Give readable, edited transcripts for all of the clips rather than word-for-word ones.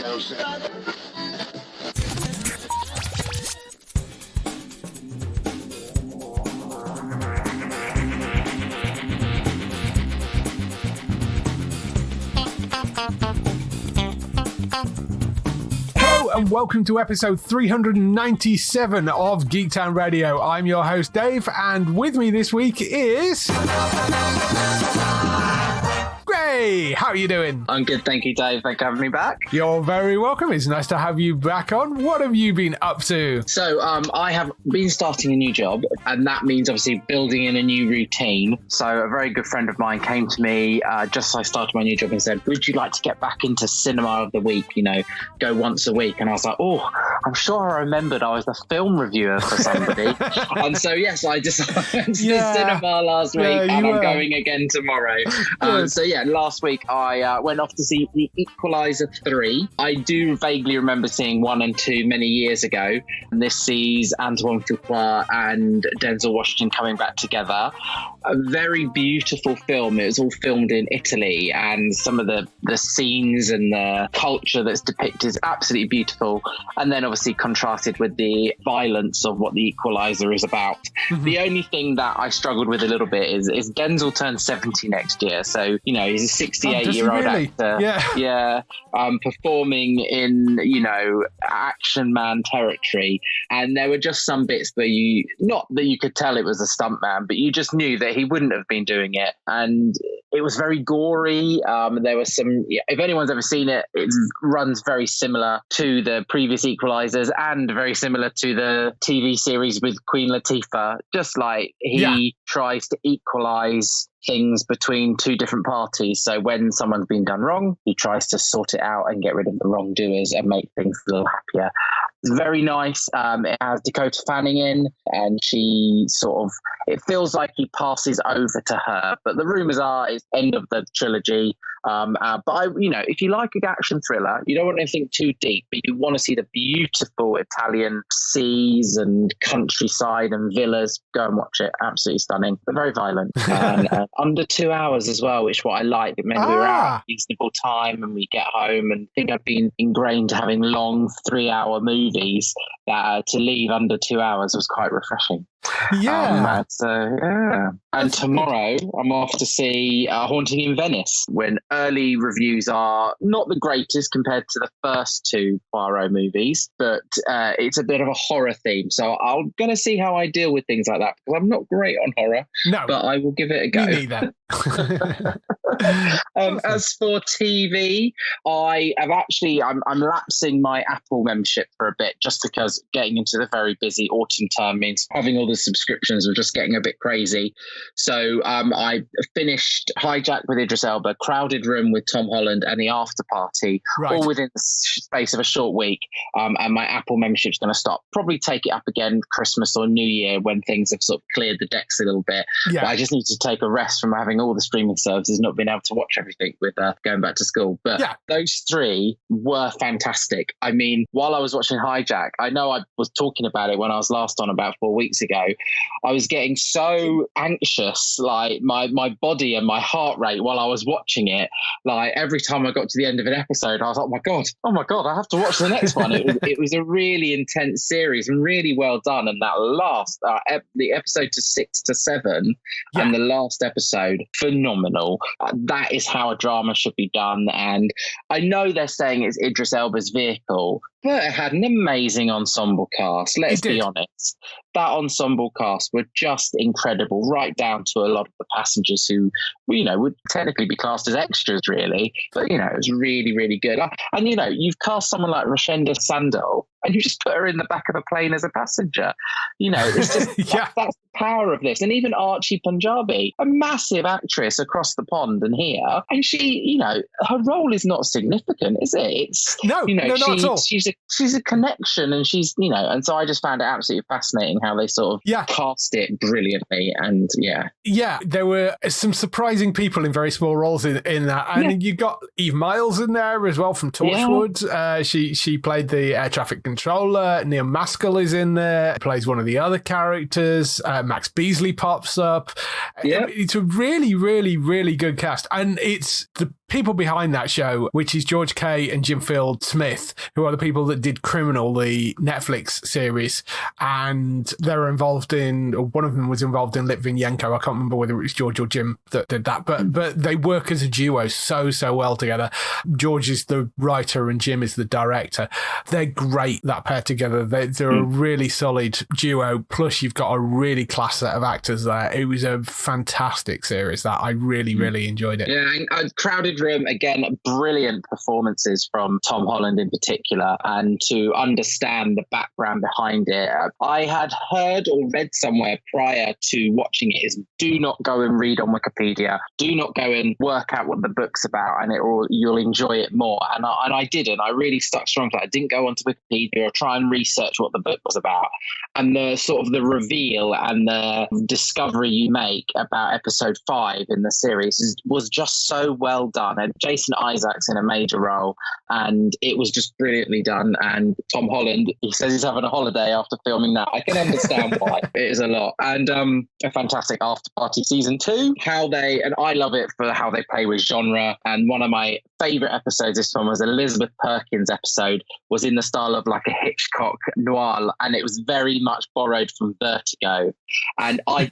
And welcome to episode 397 of Geektown Radio. I'm your host, Dave, and with me this week is... Gray! How are you doing? I'm good, thank you, Dave. Thanks for having me back. You're very welcome. It's nice to have you back on. What have you been up to? So, I have been starting a new job, and that means obviously building in a new routine. So a very good friend of mine came to me just as I started my new job and said, would you like to get back into cinema of the week, go once a week? And I was like, oh, I'm sure I remembered I was a film reviewer for somebody. And so, yes, I went to the cinema last week, and I'm going again tomorrow. Last week I went off to see the Equalizer 3. I do vaguely remember seeing 1 and 2 many years ago. And this sees Antoine Fuqua and Denzel Washington coming back together. A very beautiful film. It was all filmed in Italy, and some of the scenes and the culture that's depicted is absolutely beautiful. And then obviously contrasted with the violence of what the Equalizer is about. Mm-hmm. The only thing that I struggled with a little bit is Denzel turns 70 next year. So, he's a 68-year-old actor. Yeah. Performing in, action man territory. And there were just some bits where not that you could tell it was a stuntman, but you just knew that he wouldn't have been doing it. And it was very gory. There was some, if anyone's ever seen it, it runs very similar to the previous Equalizers and very similar to the TV series with Queen Latifah. Just like he tries to equalize things between two different parties. So when someone's been done wrong, he tries to sort it out and get rid of the wrongdoers and make things a little happier. It's very nice. It has Dakota Fanning in, and she it feels like he passes over to her, but the rumors are it's end of the trilogy. If you like an action thriller, you don't want anything too deep, but you want to see the beautiful Italian seas and countryside and villas, go and watch it. Absolutely stunning, but very violent. And under 2 hours as well, which what I liked. It meant we were out at a reasonable time and we get home, and I think I've been ingrained to having long 3-hour movies that to leave under 2 hours was quite refreshing. And tomorrow I'm off to see Haunting in Venice, when early reviews are not the greatest compared to the first 2 Poirot movies, but it's a bit of a horror theme. So I'm going to see how I deal with things like that, because I'm not great on horror, but I will give it a go. Me neither. As for TV, I'm lapsing my Apple membership for a bit, just because getting into the very busy autumn term means having all the subscriptions are just getting a bit crazy. So I finished Hijack with Idris Elba, Crowded Room with Tom Holland, and The After Party, all within the space of a short week. And my Apple membership's going to stop. Probably take it up again Christmas or New Year when things have sort of cleared the decks a little bit. But I just need to take a rest from having all the streaming services, not being able to watch everything with going back to school. But those 3 were fantastic. I mean, while I was watching Hijack, I know I was talking about it when I was last on about 4 weeks ago. I was getting so anxious, like my body and my heart rate while I was watching it. Like every time I got to the end of an episode, I was like, oh my God, I have to watch the next one. It was a really intense series and really well done. And that last, the episode to 6 to 7 and the last episode, phenomenal. That is how a drama should be done. And I know they're saying it's Idris Elba's vehicle, but it had an amazing ensemble cast. Let's be honest. That ensemble cast were just incredible, right down to a lot of the passengers who, would technically be classed as extras, really. But, it was really, really good. And, you've cast someone like Rashenda Sandel, and you just put her in the back of a plane as a passenger. It's just that's the power of this. And even Archie Punjabi, a massive actress across the pond and here, and she, her role is not significant, is it? It's not at all. She's a connection, and she's and so I just found it absolutely fascinating how they sort of cast it brilliantly. And there were some surprising people in very small roles in that, and you got Eve Miles in there as well from Torchwood. She played the air traffic controller. Neil Maskell is in there, plays one of the other characters. Max Beasley pops up. It's a really, really, really good cast, and it's the people behind that show, which is George Kay and Jim Field Smith, who are the people that did Criminal, the Netflix series. And they're involved in, or one of them was involved in Litvinenko. I can't remember whether it was George or Jim that did that, but they work as a duo so well together. George is the writer and Jim is the director. They're great, that pair together. They're a really solid duo. Plus, you've got a really class set of actors there. It was a fantastic series that I really enjoyed it. Yeah, and Crowded Room, again, brilliant performances from Tom Holland in particular, and to understand the background behind it. I had heard or read somewhere prior to watching it is do not go and read on Wikipedia. Do not go and work out what the book's about, and you'll enjoy it more. And I didn't. I really stuck strong to that. I didn't go onto Wikipedia or try and research what the book was about. And the sort of the reveal and the discovery you make about episode 5 in the series was just so well done. And Jason Isaacs in a major role, and it was just brilliantly done. And Tom Holland, he says he's having a holiday after filming that. I can understand why. It is a lot. And a fantastic after party season 2. And I love it for how they play with genre. And one of my favorite episodes this one was Elizabeth Perkins episode, was in the style of like a Hitchcock noir, and it was very much borrowed from Vertigo. And I've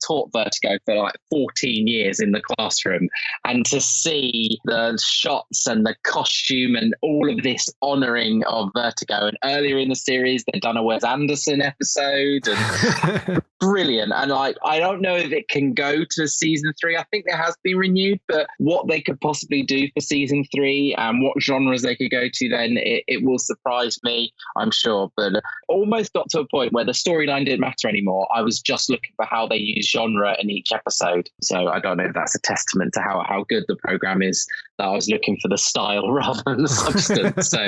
taught Vertigo for like 14 years in the classroom, and to see the shots and the costume and all of this honouring of Vertigo. And earlier in the series they'd done a Wes Anderson episode, and brilliant. And I don't know if it can go to season 3. I think it has been renewed, but what they could possibly do for season 3 and what genres they could go to, then it will surprise me, I'm sure. But almost got to a point where the storyline didn't matter anymore. I was just looking for how they use genre in each episode. So I don't know if that's a testament to how good the program is, that I was looking for the style rather than the substance. So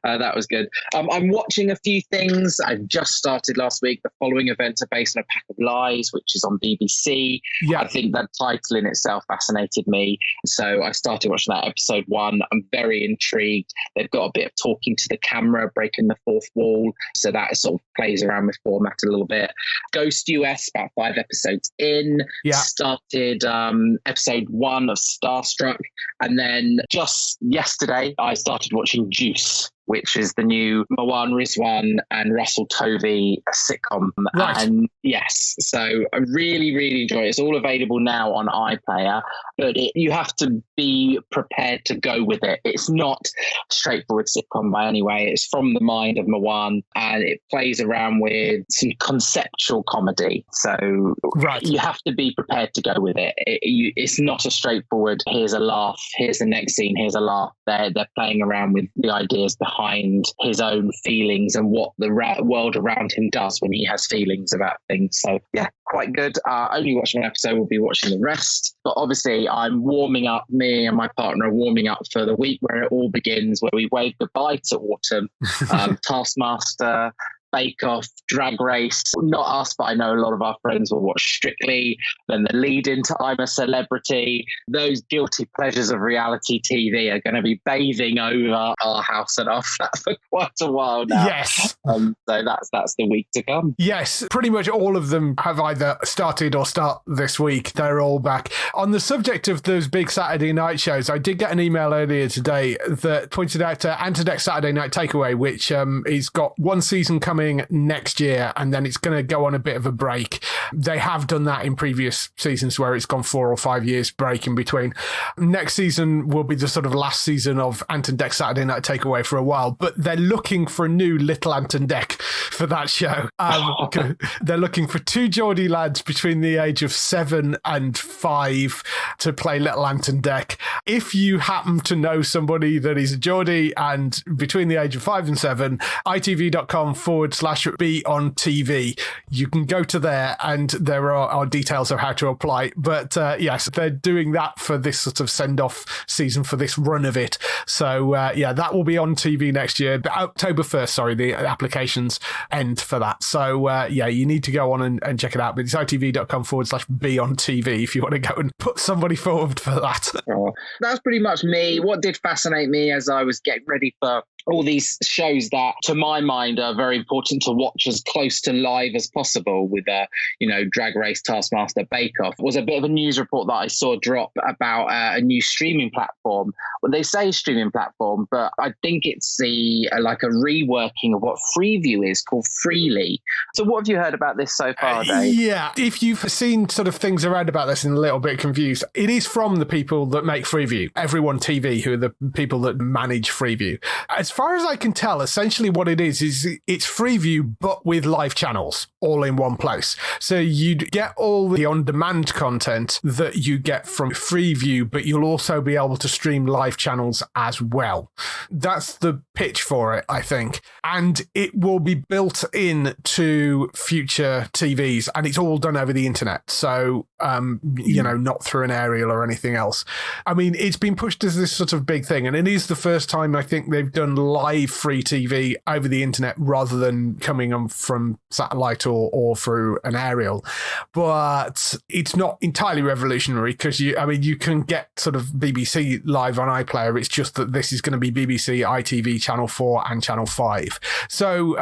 that was good. I'm watching a few things. I just started last week. The Following Events Are Based on a Pack of Lies, which is on BBC. Yeah. I think that title in itself fascinated me. So I started watching that episode 1. I'm very intrigued. They've got a bit of talking to the camera, breaking the fourth wall. So that sort of plays around with format a little bit. Ghost US, about 5 episodes in. Yeah. Started episode 1 of Starstruck. And then just yesterday, I started watching Juice, which is the new Mawaan Rizwan and Russell Tovey sitcom. Right. And yes, so I really enjoy it. It's all available now on iPlayer, but you have to be prepared to go with it. It's not a straightforward sitcom by any way. It's from the mind of Mawaan, and it plays around with some conceptual comedy. So you have to be prepared to go with it. It's not a straightforward, here's a laugh, here's the next scene, here's a laugh. They're playing around with the ideas behind his own feelings and what the world around him does when he has feelings about things. So yeah, quite good. Only watching one episode, we'll be watching the rest. But obviously I'm warming up, me and my partner are warming up for the week where it all begins, where we wave goodbye to autumn. Taskmaster, Bake Off, Drag Race. Not us, but I know a lot of our friends will watch Strictly. Then the lead into I'm a Celebrity. Those guilty pleasures of reality TV are going to be bathing over our house and our flat for quite a while now. Yes. So that's the week to come. Yes, pretty much all of them have either started or start this week. They're all back. On the subject of those big Saturday night shows, I did get an email earlier today that pointed out Antideck Saturday Night Takeaway, which is got one season coming next year, and then it's going to go on a bit of a break. They have done that in previous seasons where it's gone 4 or 5 years break in between. Next season will be the sort of last season of Anton Deck Saturday Night Takeaway for a while, but they're looking for a new Little Anton Deck for that show. They're looking for 2 Geordie lads between the age of 7 and 5 to play Little Anton Deck. If you happen to know somebody that is a Geordie and between the age of 5 and 7, itv.com/be on TV. You can go to there and there are details of how to apply. But yes, they're doing that for this sort of send-off season, for this run of it. So yeah, that will be on TV next year. October 1st, the applications end for that. So yeah, you need to go on and check it out. But it's itv.com/be on TV if you want to go and put somebody forward for that. That's pretty much me. What did fascinate me as I was getting ready for all these shows that, to my mind, are very important to watch as close to live as possible with, Drag Race, Taskmaster, Bake Off, was a bit of a news report that I saw drop about a new streaming platform. Well, they say streaming platform, but I think it's a reworking of what Freeview is, called Freely. So what have you heard about this so far, Dave? Yeah, if you've seen sort of things around about this and a little bit confused, it is from the people that make Freeview, Everyone TV, who are the people that manage Freeview. As far as I can tell, essentially what it is it's Freeview, but with live channels all in one place. So you'd get all the on-demand content that you get from Freeview, but you'll also be able to stream live channels as well. That's the pitch for it, I think. And it will be built in to future TVs, and it's all done over the internet. So, not through an aerial or anything else. I mean, it's been pushed as this sort of big thing, and it is the first time I think they've done live free TV over the internet rather than coming on from satellite or through an aerial. But it's not entirely revolutionary because you can get sort of BBC live on iPlayer. It's just that this is going to be BBC, ITV, Channel 4 and Channel 5. So,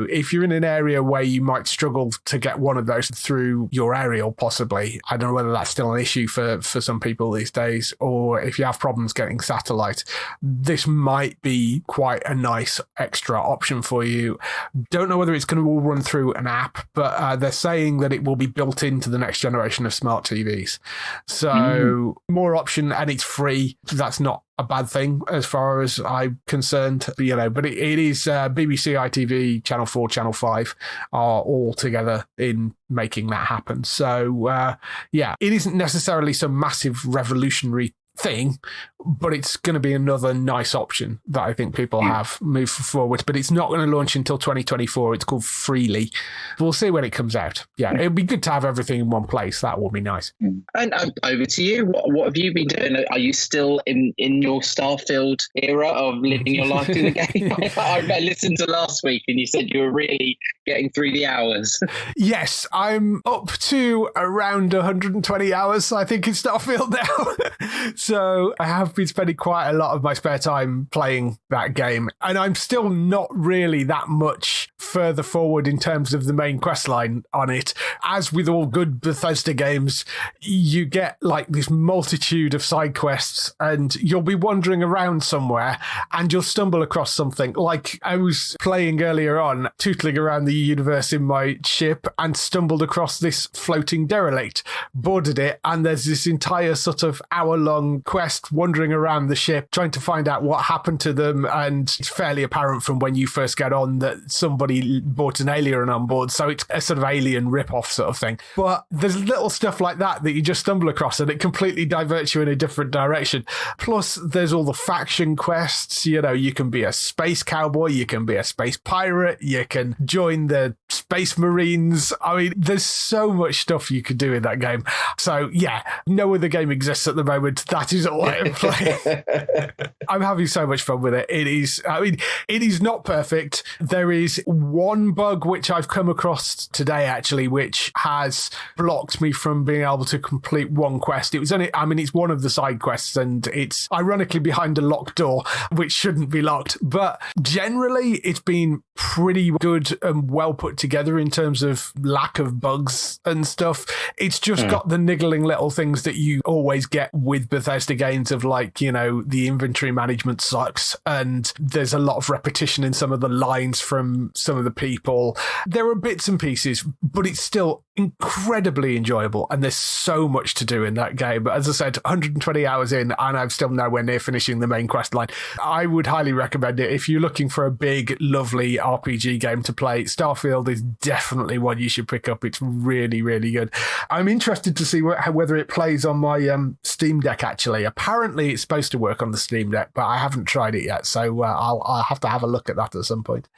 if you're in an area where you might struggle to get one of those through your aerial, possibly, I don't know whether that's still an issue for some people these days, or if you have problems getting satellite, this might be quite a nice extra option for you. Don't know whether it's going to all run through an app, but they're saying that it will be built into the next generation of smart TVs. So more option, and it's free. That's not a bad thing as far as I'm concerned, but it is BBC, ITV, Channel 4, Channel 5 are all together in making that happen. So, it isn't necessarily some massive revolutionary thing, but it's going to be another nice option that I think people have moved forward. But it's not going to launch until 2024. It's called Freely. We'll see when it comes out. Yeah, it'd be good to have everything in one place. That will be nice. And over to you. What have you been doing? Are you still in your Starfield era of living your life in the game? I listened to last week and you said you were really getting through the hours. Yes, I'm up to around 120 hours, I think, in Starfield now. So I have been spending quite a lot of my spare time playing that game, and I'm still not really that much further forward in terms of the main quest line on it. As with all good Bethesda games, you get like this multitude of side quests, and you'll be wandering around somewhere and you'll stumble across something. Like I was playing earlier on, tootling around the universe in my ship, and stumbled across this floating derelict, boarded it, and there's this entire sort of hour-long quest wandering around the ship trying to find out what happened to them, and it's fairly apparent from when you first get on that somebody brought an alien on board, so it's a sort of alien rip-off sort of thing. But there's little stuff like that you just stumble across, and it completely diverts you in a different direction. Plus there's all the faction quests. You can be a space cowboy, you can be a space pirate, you can join the space marines. I mean, there's so much stuff you could do in that game. So yeah, no other game exists at the moment. That is all I am playing. I'm having so much fun with it. It is not perfect. There is one bug which I've come across today, actually, which has blocked me from being able to complete one quest. It's one of the side quests, and it's ironically behind a locked door, which shouldn't be locked. But generally, it's been pretty good and well put together in terms of lack of bugs and stuff. It's just got the niggling little things that you always get with Bethesda games of the inventory management sucks, and there's a lot of repetition in some of the lines from some of the people. There are bits and pieces, but it's still incredibly enjoyable, and there's so much to do in that game. But as I said, 120 hours in, and I'm still nowhere near finishing the main quest line. I would highly recommend it. If you're looking for a big, lovely RPG game to play, Starfield is definitely one you should pick up. It's really, really good. I'm interested to see whether it plays on my Steam Deck, actually. Apparently, it's supposed to work on the Steam Deck, but I haven't tried it yet, so I'll have to have a look at that at some point.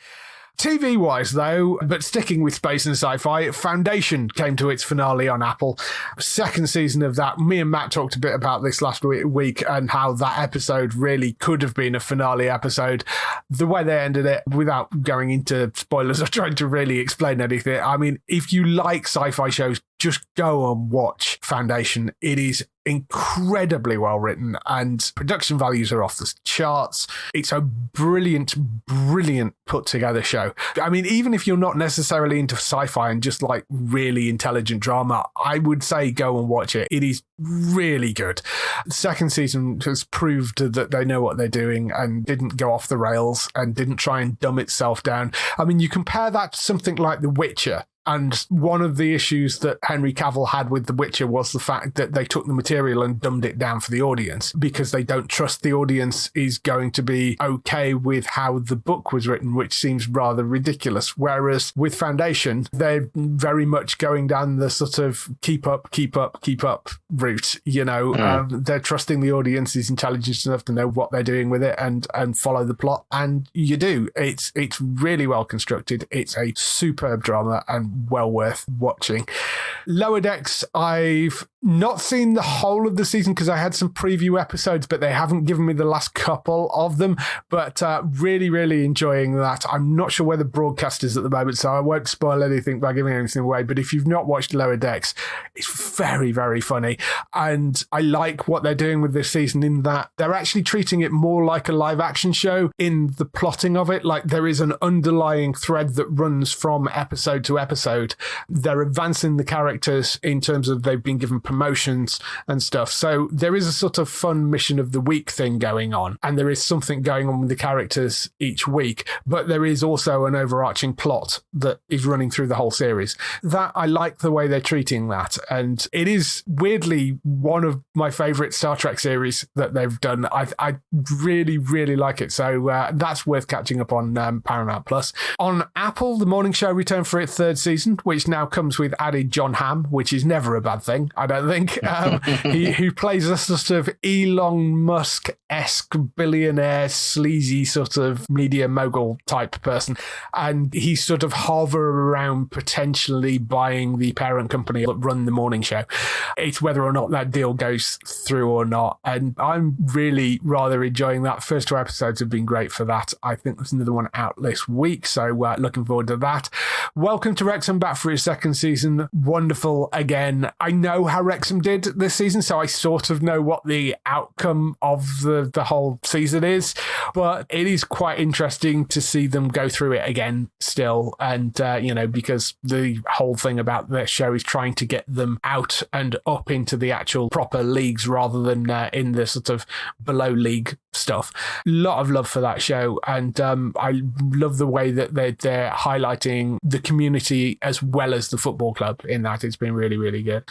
TV-wise, though, but sticking with space and sci-fi, Foundation came to its finale on Apple. Second season of that. Me and Matt talked a bit about this last week and how that episode really could have been a finale episode. The way they ended it, without going into spoilers or trying to really explain anything, I mean, if you like sci-fi shows, just go and watch Foundation. It is incredibly well written, and production values are off the charts. It's a brilliant put together show. I mean, even if you're not necessarily into sci-fi and just like really intelligent drama, I would say go and watch it. It is really good. The second season has proved that they know what they're doing and didn't go off the rails and didn't try and dumb itself down. I mean, you compare that to something like The Witcher. And one of the issues that Henry Cavill had with The Witcher was the fact that they took the material and dumbed it down for the audience because they don't trust the audience is going to be okay with how the book was written, which seems rather ridiculous. Whereas with Foundation, they're very much going down the sort of keep up route. You know, they're trusting the audience's intelligence enough to know what they're doing with it and follow the plot. And you do. It's really well constructed. It's a superb drama and well worth watching. Lower Decks, I've not seen the whole of the season because I had some preview episodes, but they haven't given me the last couple of them. But really enjoying that. I'm not sure where the broadcast is at the moment, so I won't spoil anything by giving anything away. But if you've not watched Lower Decks, it's very funny. And I like what they're doing with this season in that they're actually treating it more like a live action show in the plotting of it. Like there is an underlying thread that runs from episode to episode. They're advancing the characters in terms of they've been given promotions and stuff. So there is a sort of fun mission of the week thing going on, and there is something going on with the characters each week, but there is also an overarching plot that is running through the whole series. That I like the way they're treating that, and it is weirdly one of my favorite Star Trek series that they've done. I really like it, so that's worth catching up on Paramount Plus. On Apple, The Morning Show returned for its third season, which now comes with added John Hamm, which is never a bad thing, I don't think. Who plays a sort of Elon Musk-esque billionaire, sleazy sort of media mogul type person, and he sort of hover around potentially buying the parent company that run the morning show. It's whether or not that deal goes through or not, and I'm really rather enjoying that. First two episodes have been great for that. I think there's another one out this week, so looking forward to that. Welcome to Wrexham, back for his second season. Wonderful again. I know how Wrexham did this season, so I sort of know what the outcome of the whole season is, but it is quite interesting to see them go through it again still, and because the whole thing about their show is trying to get them out and up into the actual proper leagues rather than in the sort of below league stuff. A lot of love for that show, and I love the way that they're highlighting the community as well as the football club in that. It's been really good.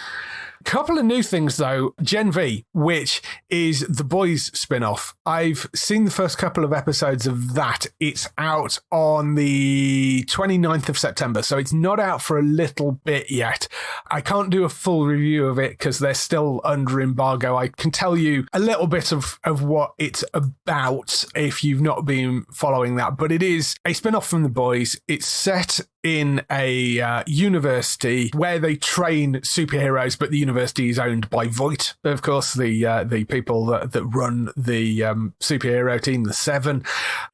Couple of new things though. Gen V, which is The Boys spin-off. I've seen the first couple of episodes of that. It's out on the 29th of September, so it's not out for a little bit yet. I can't do a full review of it because they're still under embargo. I can tell you a little bit of what it's about if you've not been following that, but it is a spin-off from The Boys. It's set in a university where they train superheroes, but the university is owned by Voight, of course, the people that run the superhero team, the Seven.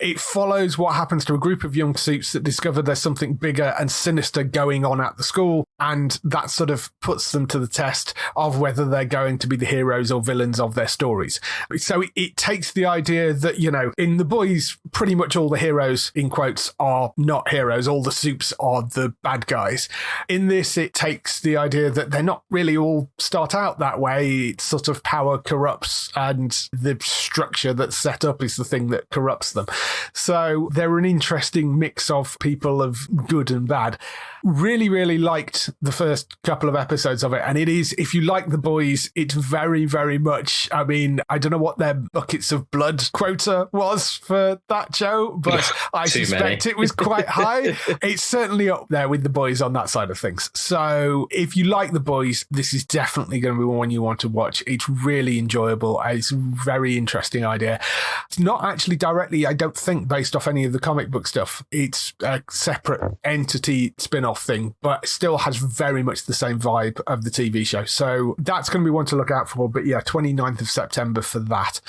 It follows what happens to a group of young supes that discover there's something bigger and sinister going on at the school, and that sort of puts them to the test of whether they're going to be the heroes or villains of their stories. So it takes the idea that, in The Boys, pretty much all the heroes, in quotes, are not heroes. All the supes are the bad guys. In this, it takes the idea that they're not really all start out that way. It's sort of power corrupts, and the structure that's set up is the thing that corrupts them. So they're an interesting mix of people of good and bad. Really liked the first couple of episodes of it, and it is, if you like The Boys, it's very much, I mean, I don't know what their buckets of blood quota was for that show, but I suspect it was quite high. It's certainly up there with The Boys on that side of things. So if you like The Boys, this is definitely going to be one you want to watch. It's really enjoyable. It's a very interesting idea. It's not actually directly, I don't think, based off any of the comic book stuff. It's a separate entity spin-off thing, but still has very much the same vibe of the TV show. So that's going to be one to look out for. But yeah, 29th of September for that.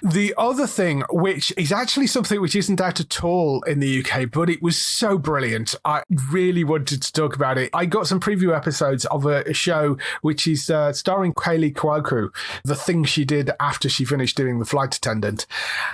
The other thing, which is actually something which isn't out at all in the UK, but it was so brilliant. I really wanted to talk about it. I got some preview episodes of a show which is starring Kayley Cuoco, the thing she did after she finished doing The Flight Attendant.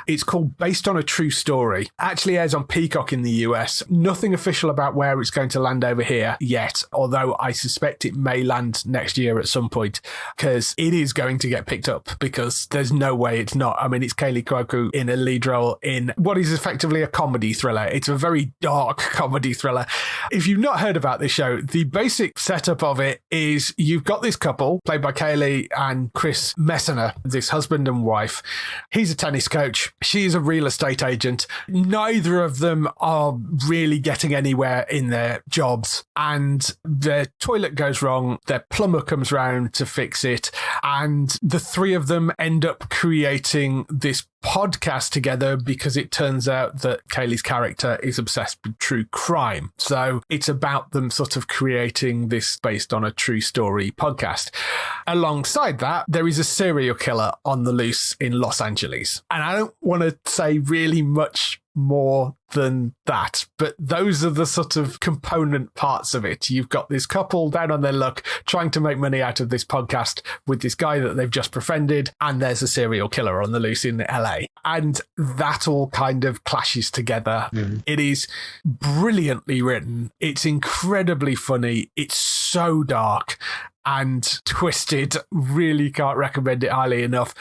It's called Based on a True Story. Actually airs on Peacock in the US. Nothing official about where it's going to land over here yet, although I suspect it may land next year at some point, because it is going to get picked up, because there's no way it's not. I mean, it's Kayley Cuoco in a lead role in what is effectively a comedy thriller. It's a very dark comedy thriller. If you've not heard about this show, the basic setup of it is you've got this couple played by Kayley and Chris Messina, this husband and wife. He's a tennis coach. She's a real estate agent. Neither of them are really getting anywhere in their jobs, and their toilet goes wrong. Their plumber comes round to fix it, and the three of them end up creating this podcast together because it turns out that Kayley's character is obsessed with true crime. So it's about them sort of creating this based on a true story podcast. Alongside that, there is a serial killer on the loose in Los Angeles. And I don't want to say really much more than that, but those are the sort of component parts of it. You've got this couple down on their luck trying to make money out of this podcast with this guy that they've just befriended, and there's a serial killer on the loose in LA, and that all kind of clashes together. It is brilliantly written. It's incredibly funny. It's so dark and twisted. Really can't recommend it highly enough.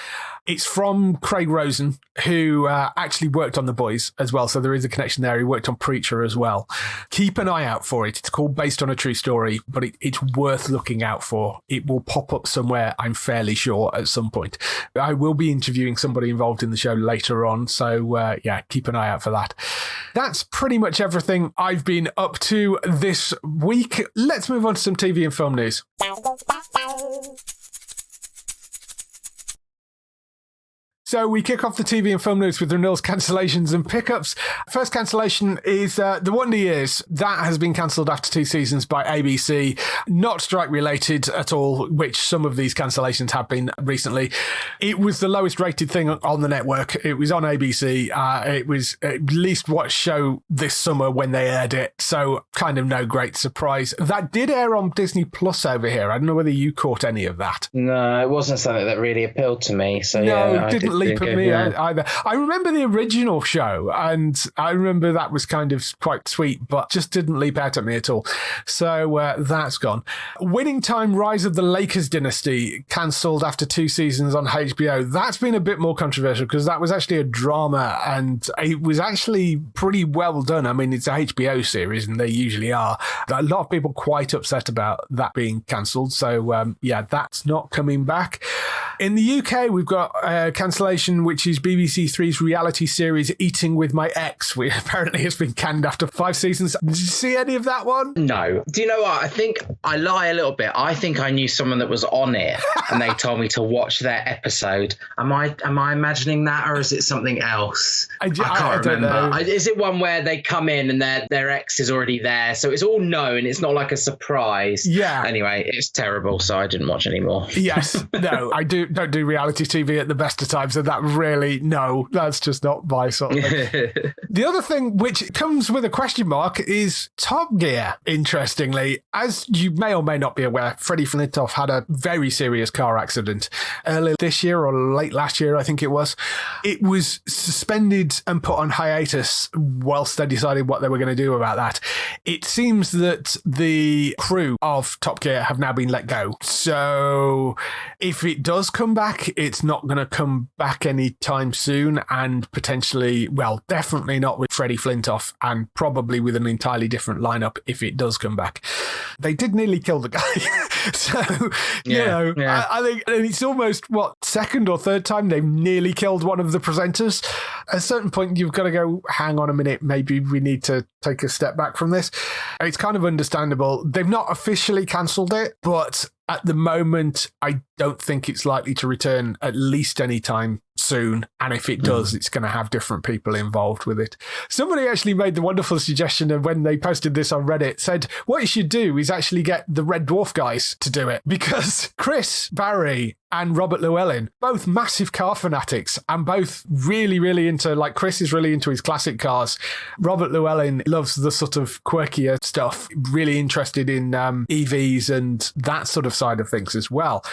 It's from Craig Rosen, who actually worked on The Boys as well, so there is a connection there. He worked on Preacher as well. Keep an eye out for it. It's called Based on a True Story, but it's worth looking out for. It will pop up somewhere, I'm fairly sure, at some point. I will be interviewing somebody involved in the show later on, so yeah, keep an eye out for that. That's pretty much everything I've been up to this week. Let's move on to some TV and film news. So we kick off the TV and film news with renewals, cancellations and pickups. First cancellation is The Wonder Years. That has been cancelled after 2 seasons by ABC. Not strike related at all, which some of these cancellations have been recently. It was the lowest rated thing on the network. It was on ABC. It was at least watched show this summer when they aired it. So kind of no great surprise. That did air on Disney Plus over here. I don't know whether you caught any of that. No, it wasn't something that really appealed to me. So no, yeah, it didn't leap at me either. I remember the original show, and I remember that was kind of quite sweet, but just didn't leap out at me at all. So that's gone. Winning Time: Rise of the Lakers Dynasty cancelled after 2 seasons on HBO. That's been a bit more controversial because that was actually a drama, and it was actually pretty well done. I mean, it's a HBO series, and they usually are. A lot of people quite upset about that being cancelled. So yeah, that's not coming back. In the UK, we've got cancellation, which is BBC Three's reality series Eating with My Ex, which apparently has been canned after 5 seasons. Did you see any of that one? No. Do you know what? I think I lie a little bit. I think I knew someone that was on it and they told me to watch their episode. Am I imagining that, or is it something else? I can't remember. Is it one where they come in and their ex is already there, so it's all known, it's not like a surprise? Yeah. Anyway, it's terrible, so I didn't watch anymore. Yes. No, I don't do reality TV at the best of times, and that really, no, that's just not my sort of thing. The other thing which comes with a question mark is Top Gear, interestingly. As you may or may not be aware, Freddie Flintoff had a very serious car accident earlier this year or late last year, I think it was. It was suspended and put on hiatus whilst they decided what they were going to do about that. It seems that the crew of Top Gear have now been let go. So if it does come back, it's not going to come back anytime soon, and potentially, well, definitely not with Freddie Flintoff, and probably with an entirely different lineup if it does come back. They did nearly kill the guy. So, you know, I think, and it's almost, second or third time they've nearly killed one of the presenters. At a certain point, you've got to go, hang on a minute, maybe we need to take a step back from this. It's kind of understandable. They've not officially cancelled it, but at the moment, I don't think it's likely to return at least anytime soon. And if it does, it's going to have different people involved with it. Somebody actually made the wonderful suggestion, and when they posted this on Reddit, said what you should do is actually get the Red Dwarf guys to do it, because Chris Barry and Robert Llewellyn, both massive car fanatics and both really, really into, like, Chris is really into his classic cars. Robert Llewellyn loves the sort of quirkier stuff, really interested in EVs and that sort of side of things as well.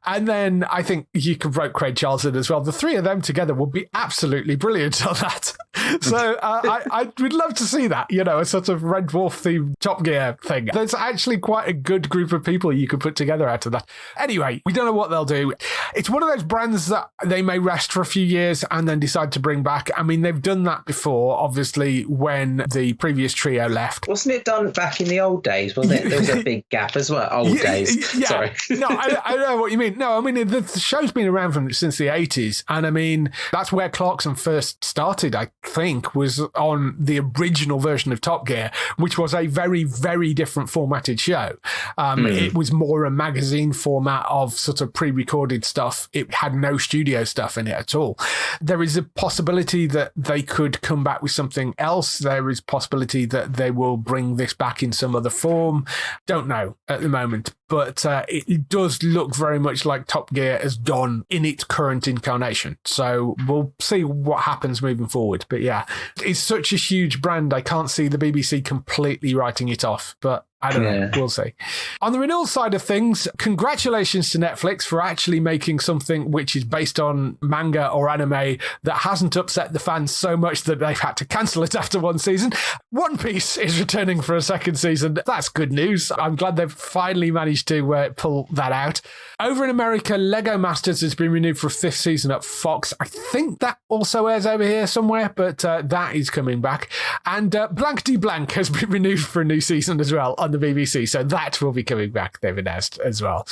And then I think you could rope Craig Charles in as well. The three of them together would be absolutely brilliant on that. So I would love to see that, you know, a sort of Red Dwarf themed Top Gear thing. There's actually quite a good group of people you could put together out of that. Anyway, we don't know what they'll do. It's one of those brands that they may rest for a few years and then decide to bring back. I mean, they've done that before, obviously, when the previous trio left. Wasn't it done back in the old days? Wasn't it? There was a big gap as well. Old days. Yeah. Sorry. No, I know what you mean. No, I mean, the show's been around since the 80s. And I mean, that's where Clarkson first started, I think, was on the original version of Top Gear, which was a very, very different formatted show. It was more a magazine format of sort of pre-recorded stuff. It had no studio stuff in it at all. There is a possibility that they could come back with something else. There is possibility that they will bring this back in some other form. Don't know at the moment, but it does look very much like Top Gear has done in its current incarnation. So we'll see what happens moving forward. But yeah, it's such a huge brand. I can't see the BBC completely writing it off, but I don't know. We'll see. On the renewal side of things, congratulations to Netflix for actually making something which is based on manga or anime that hasn't upset the fans so much that they've had to cancel it after one season. One Piece is returning for a second season. That's good news. I'm glad they've finally managed to pull that out. Over in America, Lego Masters has been renewed for a fifth season at Fox. I think that also airs over here somewhere, but that is coming back. And Blankety Blank has been renewed for a new season as well on the BBC, so that will be coming back, they've announced as well.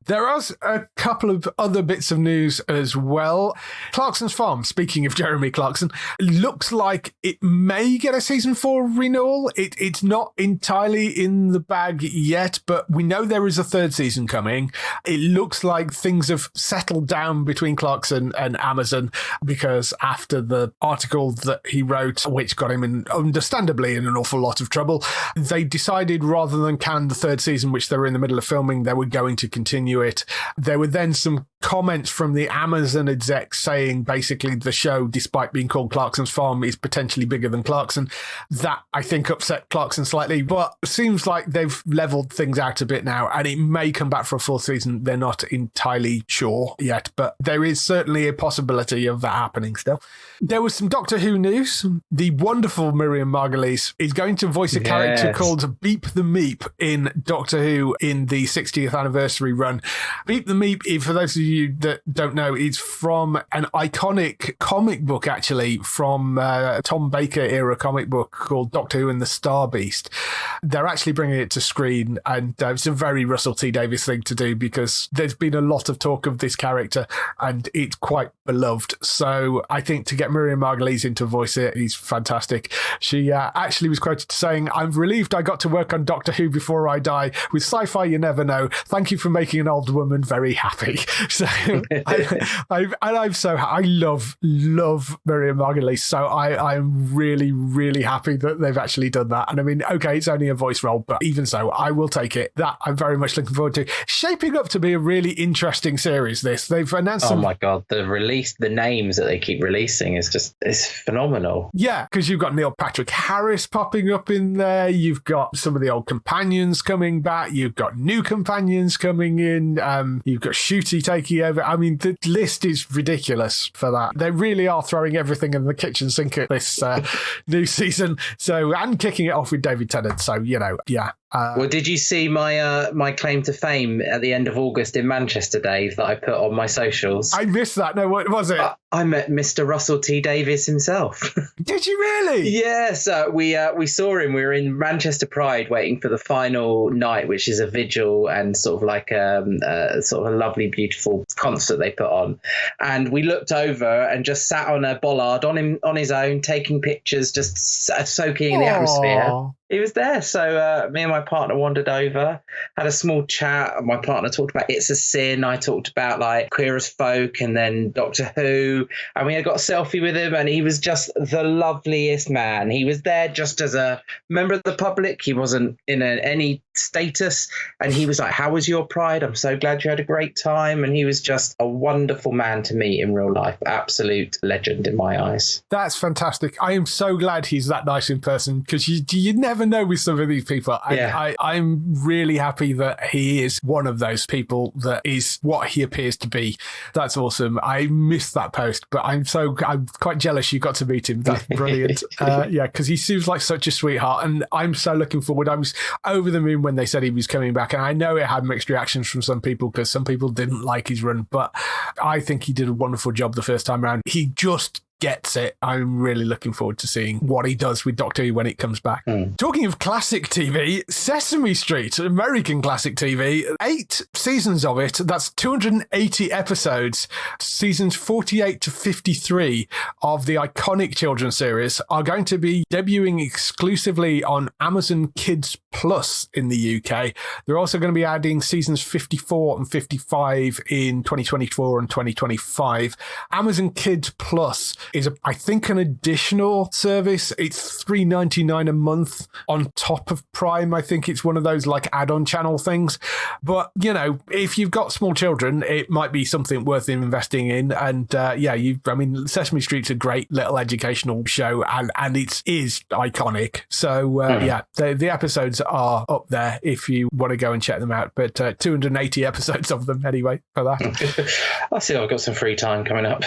There are a couple of other bits of news as well. Clarkson's Farm, speaking of Jeremy Clarkson, looks like it may get a season 4 renewal. It's not entirely in the bag yet, but we know there is a third season coming. It looks like things have settled down between Clarkson and Amazon, because after the article that he wrote, which got him understandably in an awful lot of trouble, they decided rather than can the third season, which they were in the middle of filming, they were going to continue it. There were then some comments from the Amazon execs saying basically the show, despite being called Clarkson's Farm, is potentially bigger than Clarkson. That, I think, upset Clarkson slightly, but it seems like they've leveled things out a bit now, and it may come back for a fourth season. They're not entirely sure yet, but there is certainly a possibility of that happening still. There was some Doctor Who news. The wonderful Miriam Margolyes is going to voice a character called Beep the Meep in Doctor Who in the 60th anniversary run. Beep the Meep, for those of you that don't know, is from an iconic comic book, actually, from Tom Baker era comic book called Doctor Who and the Star Beast. They're actually bringing it to screen, and it's a very Russell T Davies thing to do, because there's been a lot of talk of this character and it's quite beloved. So I think to get Miriam Margolyes in to voice it is fantastic. She actually was quoted saying, "I'm relieved I got to work on Doctor Who before I die. With sci-fi, you never know. Thank you for making an old woman very happy." So I'm so I love Miriam Margolyes. So I'm really, really happy that they've actually done that. And I mean, okay, it's only a voice role, but even so, I will take it. That I'm very much looking forward to. Shaping up to be a really interesting series, this. They've announced my God, the names that they keep releasing is phenomenal. Yeah, because you've got Neil Patrick Harris popping up in there. You've got some of the old companions coming back. You've got new companions coming in. You've got Shooty taking over. I mean, the list is ridiculous for that. They really are throwing everything in the kitchen sink at this new season. So, and kicking it off with David Tennant. So, you know, yeah. Well, did you see my claim to fame at the end of August in Manchester, Dave, that I put on my socials? I missed that. No, what was it? I met Mr. Russell T Davies himself. Did you really? Yes. We saw him. We were in Manchester Pride waiting for the final night, which is a vigil and sort of like sort of a lovely, beautiful concert they put on. And we looked over and just sat on a bollard on his own, taking pictures, just soaking in the atmosphere. He was there. So me and my partner wandered over, had a small chat. My partner talked about It's a Sin. I talked about like Queer as Folk and then Doctor Who. And we got a selfie with him, and he was just the loveliest man. He was there just as a member of the public. He wasn't in any status. And he was like, how was your Pride? I'm so glad you had a great time. And he was just a wonderful man to meet in real life. Absolute legend in my eyes. That's fantastic. I am so glad he's that nice in person, because you never know with some of these people. I'm really happy that he is one of those people that is what he appears to be. That's awesome. I missed that post, but I'm quite jealous you got to meet him. That's brilliant. Because he seems like such a sweetheart, and I'm so looking forward. I was over the moon when they said he was coming back, and I know it had mixed reactions from some people because some people didn't like his run, but I think he did a wonderful job the first time around. He just gets it. I'm really looking forward to seeing what he does with Doctor Who when it comes back. Talking of classic TV, Sesame Street, American classic TV, 8 seasons of it. That's 280 episodes. Seasons 48 to 53 of the iconic children's series are going to be debuting exclusively on Amazon Kids Plus in the UK. They're also going to be adding seasons 54 and 55 in 2024 and 2025. Amazon Kids Plus is, I think, an additional service. It's $3.99 a month on top of Prime. I think it's one of those like add-on channel things. But, you know, if you've got small children, it might be something worth investing in. And Sesame Street's a great little educational show, and it is iconic. So, the episodes are up there if you want to go and check them out. But 280 episodes of them anyway for that. I see I've got some free time coming up.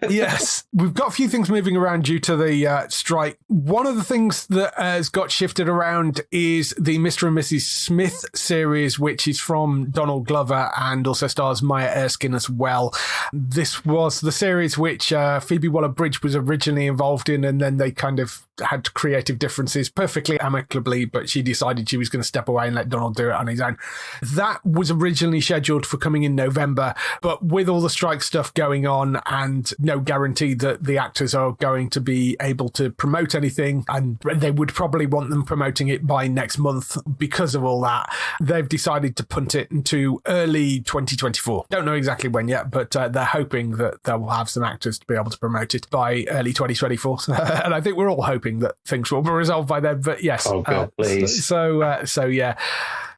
Yes, we've got a few things moving around due to the strike. One of the things that has got shifted around is the Mr. and Mrs. Smith series, which is from Donald Glover and also stars Maya Erskine as well. This was the series which Phoebe Waller-Bridge was originally involved in, and then they kind of had creative differences perfectly amicably, but she decided she was going to step away and let Donald do it on his own. That was originally scheduled for coming in November, but with all the strike stuff going on and no guarantee that the actors are going to be able to promote anything, and they would probably want them promoting it by next month because of all that, they've decided to punt it into early 2024. Don't know exactly when yet, but they're hoping that they'll have some actors to be able to promote it by early 2024. And I think we're all hoping that things will be resolved by then, but yes. Oh God, please. So yeah.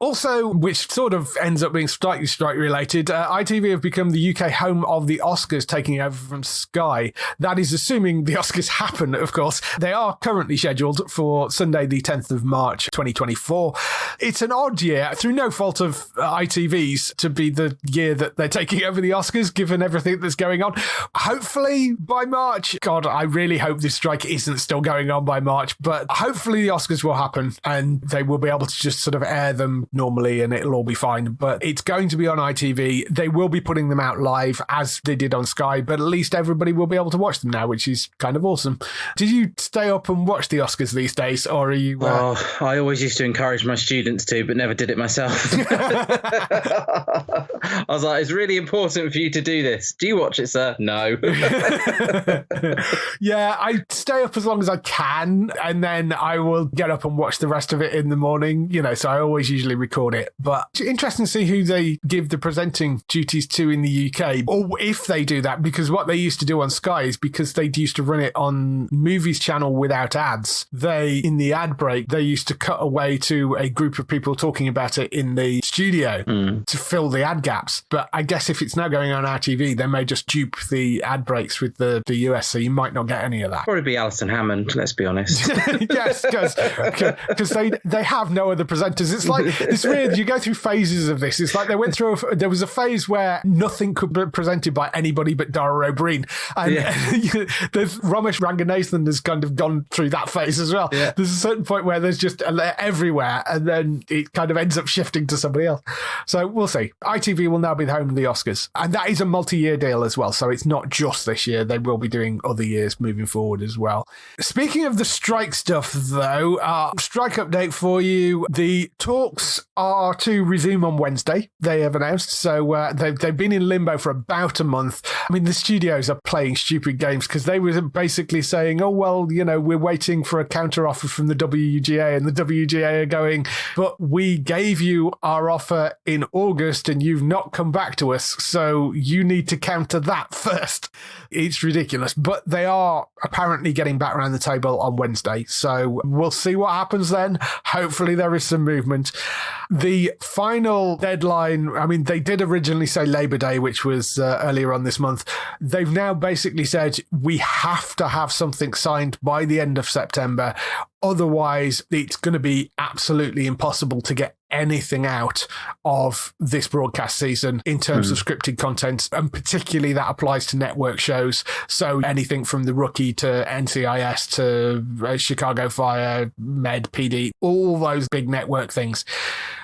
Also, which sort of ends up being slightly strike related, ITV have become the UK home of the Oscars, taking over from Sky. That is assuming the Oscars happen, of course. They are currently scheduled for Sunday, the 10th of March, 2024. It's an odd year, through no fault of ITV's, to be the year that they're taking over the Oscars, given everything that's going on. Hopefully by March, God, I really hope this strike isn't still going on by March, but hopefully the Oscars will happen and they will be able to just sort of air them normally and it'll all be fine. But it's going to be on ITV. They will be putting them out live as they did on Sky, but at least everybody will be able to watch them now, which is kind of awesome. Did you stay up and watch the Oscars these days, or are you... I always used to encourage my students to, but never did it myself. I was like, it's really important for you to do this. Do you watch it, sir? No. Yeah, I stay up as long as I can, and then I will get up and watch the rest of it in the morning, you know, so I always usually record it. But it's interesting to see who they give the presenting duties to in the UK, or if they do that, because what they used to do on Sky is, because they used to run it on Movies Channel without ads, in the ad break, they used to cut away to a group of people talking about it in the studio to fill the ad gaps. But I guess if it's now going on RTV, they may just dupe the ad breaks with the US, so you might not get any of that. Probably be Alison Hammond, let's be honest. Yes, because they have no other presenters. It's like, it's weird, you go through phases of this. It's like there was a phase where nothing could be presented by anybody but Dara O'Brien, and there's Ramesh Ranganathan has kind of gone through that phase as well. There's a certain point where there's just everywhere, and then it kind of ends up shifting to somebody else. So we'll see. ITV will now be the home of the Oscars, and that is a multi-year deal as well, so it's not just this year. They will be doing other years moving forward as well. Speaking of the strike stuff, though, strike update for you. The talks networks are to resume on Wednesday, they have announced. So they've been in limbo for about a month. I mean, the studios are playing stupid games because they were basically saying, oh, well, we're waiting for a counter offer from the WGA, and the WGA are going, but we gave you our offer in August and you've not come back to us, so you need to counter that first. It's ridiculous, but they are apparently getting back around the table on Wednesday, so we'll see what happens then. Hopefully there is some movement. The final deadline, I mean, they did originally say Labor Day, which was earlier on this month. They've now basically said we have to have something signed by the end of September. Otherwise, it's going to be absolutely impossible to get anything out of this broadcast season in terms of scripted content, and particularly that applies to network shows. So anything from The Rookie to NCIS to Chicago Fire, Med, PD, all those big network things.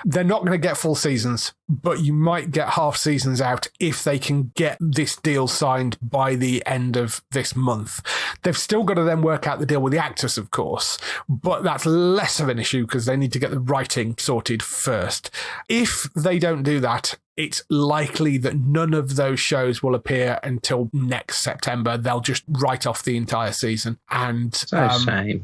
They're not going to get full seasons, but you might get half seasons out if they can get this deal signed by the end of this month. They've still got to then work out the deal with the actors, of course, but that's less of an issue because they need to get the writing sorted first. If they don't do that, it's likely that none of those shows will appear until next September. They'll just write off the entire season. And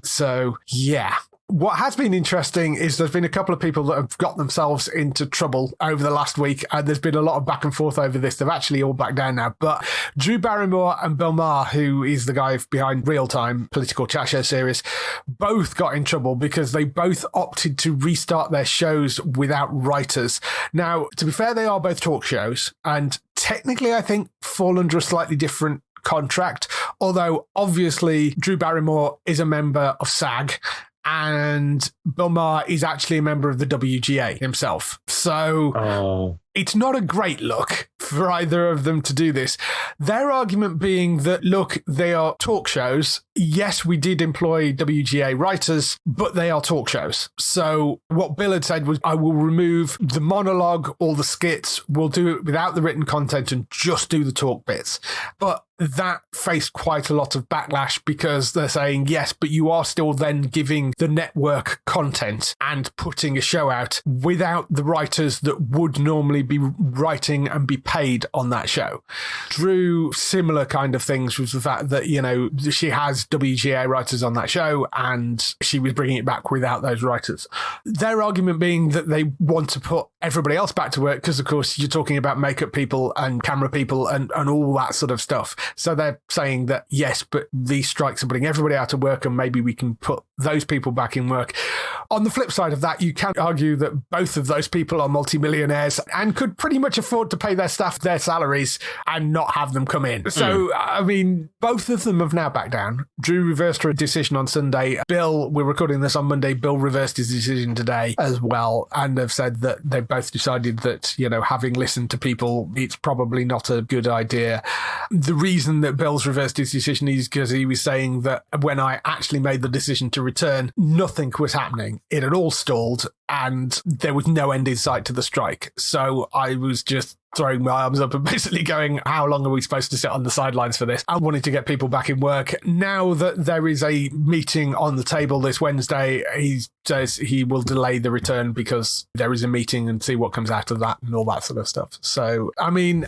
so, yeah. What has been interesting is there's been a couple of people that have got themselves into trouble over the last week, and there's been a lot of back and forth over this. They've actually all backed down now. But Drew Barrymore and Bill Maher, who is the guy behind Real Time political chat show series, both got in trouble because they both opted to restart their shows without writers. Now, to be fair, they are both talk shows, and technically, I think, fall under a slightly different contract, although obviously Drew Barrymore is a member of SAG, and Bill Maher is actually a member of the WGA himself. So it's not a great look for either of them to do this. Their argument being that, look, they are talk shows. Yes, we did employ WGA writers, but they are talk shows. So what Bill had said was, I will remove the monologue or the skits. We'll do it without the written content and just do the talk bits. But that faced quite a lot of backlash because they're saying, yes, but you are still then giving the network content and putting a show out without the writers that would normally be writing and be paid on that show. Drew, similar kind of things with the fact that, she has WGA writers on that show and she was bringing it back without those writers. Their argument being that they want to put everybody else back to work because, of course, you're talking about makeup people and camera people and all that sort of stuff. So they're saying that, yes, but these strikes are putting everybody out of work and maybe we can put those people back in work. On the flip side of that, you can argue that both of those people are multimillionaires and could pretty much afford to pay their staff their salaries and not have them come in. So, I mean, both of them have now backed down. Drew reversed her decision on Sunday. Bill, we're recording this on Monday, Bill reversed his decision today as well and have said that they both decided that, having listened to people, it's probably not a good idea. The reason that Bill's reversed his decision is because he was saying that when I actually made the decision to return, nothing was happening. It had all stalled and there was no end in sight to the strike. So I was just throwing my arms up and basically going, how long are we supposed to sit on the sidelines for this? I wanted to get people back in work. Now that there is a meeting on the table this Wednesday, he says he will delay the return because there is a meeting and see what comes out of that and all that sort of stuff. So, I mean,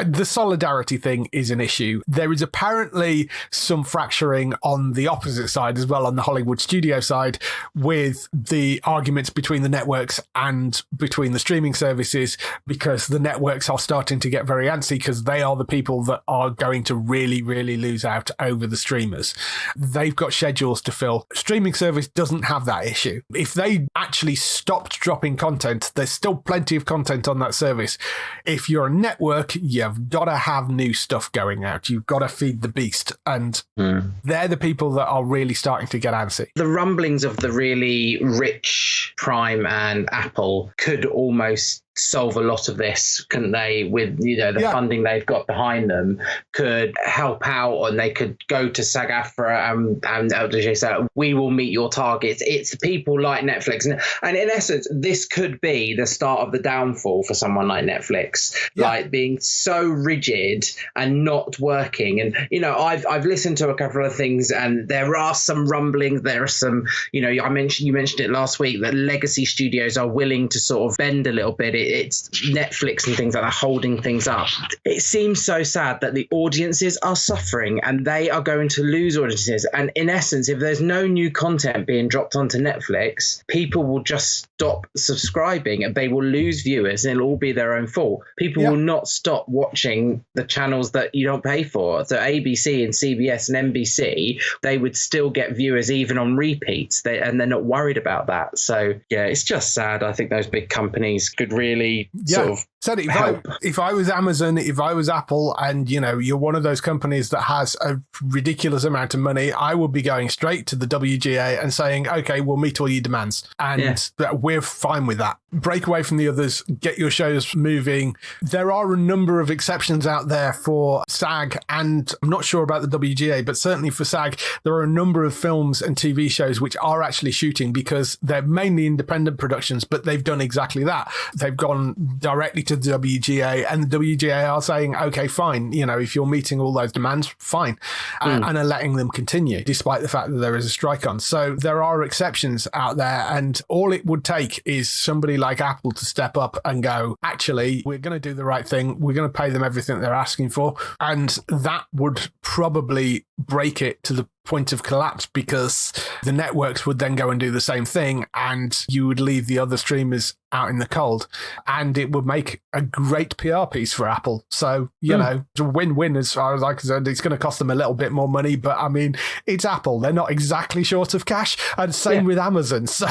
the solidarity thing is an issue. There is apparently some fracturing on the opposite side as well, on the Hollywood studio side, with the arguments between the networks and between the streaming services, because the networks are starting to get very antsy because they are the people that are going to really, really lose out over the streamers. They've got schedules to fill. Streaming service doesn't have that issue. If they actually stopped dropping content, there's still plenty of content on that service. If you're a network, you've got to have new stuff going out. You've got to feed the beast. And they're the people that are really starting to get antsy. The rumblings of the really rich Prime and Apple could almost solve a lot of this, couldn't they? With the funding they've got behind them, could help out, and they could go to SAG-AFTRA and LDJ say, we will meet your targets. It's people like Netflix, and in essence, this could be the start of the downfall for someone like Netflix, like being so rigid and not working. And I've listened to a couple of things, and there are some rumblings. There are some, you mentioned it last week, that legacy studios are willing to sort of bend a little bit. It's Netflix and things like that holding things up. It seems so sad that the audiences are suffering and they are going to lose audiences. And in essence, if there's no new content being dropped onto Netflix, people will just stop subscribing and they will lose viewers, and it'll all be their own fault. People will not stop watching the channels that you don't pay for. So ABC and CBS and NBC, they would still get viewers even on repeats, and they're not worried about that. So it's just sad. I think those big companies could really sort of help. If I was Amazon, if I was Apple, and you're one of those companies that has a ridiculous amount of money, I would be going straight to the WGA and saying, okay, we'll meet all your demands, and we're fine with that. Break away from the others, get your shows moving. There are a number of exceptions out there for SAG, and I'm not sure about the WGA, but certainly for SAG, there are a number of films and TV shows which are actually shooting, because they're mainly independent productions, but they've done exactly that. They've gone directly to the WGA, and the WGA are saying, okay, fine, if you're meeting all those demands, fine, and are letting them continue, despite the fact that there is a strike on. So there are exceptions out there, and all it would take is somebody like Apple to step up and go, actually, we're going to do the right thing. We're going to pay them everything they're asking for. And that would probably break it to the point of collapse, because the networks would then go and do the same thing, and you would leave the other streamers out in the cold, and it would make a great PR piece for Apple. So, it's a win-win as far as I'm concerned. It's going to cost them a little bit more money, but I mean, it's Apple. They're not exactly short of cash, and same with Amazon. So,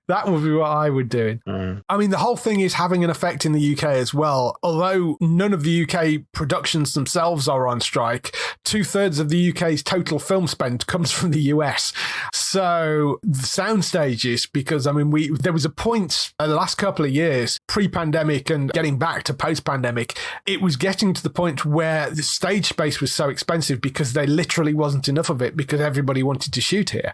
that would be what I would do. I mean, the whole thing is having an effect in the UK as well. Although none of the UK productions themselves are on strike, 2/3 of the UK's total film spend comes from the US. So the sound stages, because I mean, there was a point the last couple of years, pre-pandemic and getting back to post-pandemic, it was getting to the point where the stage space was so expensive because there literally wasn't enough of it, because everybody wanted to shoot here.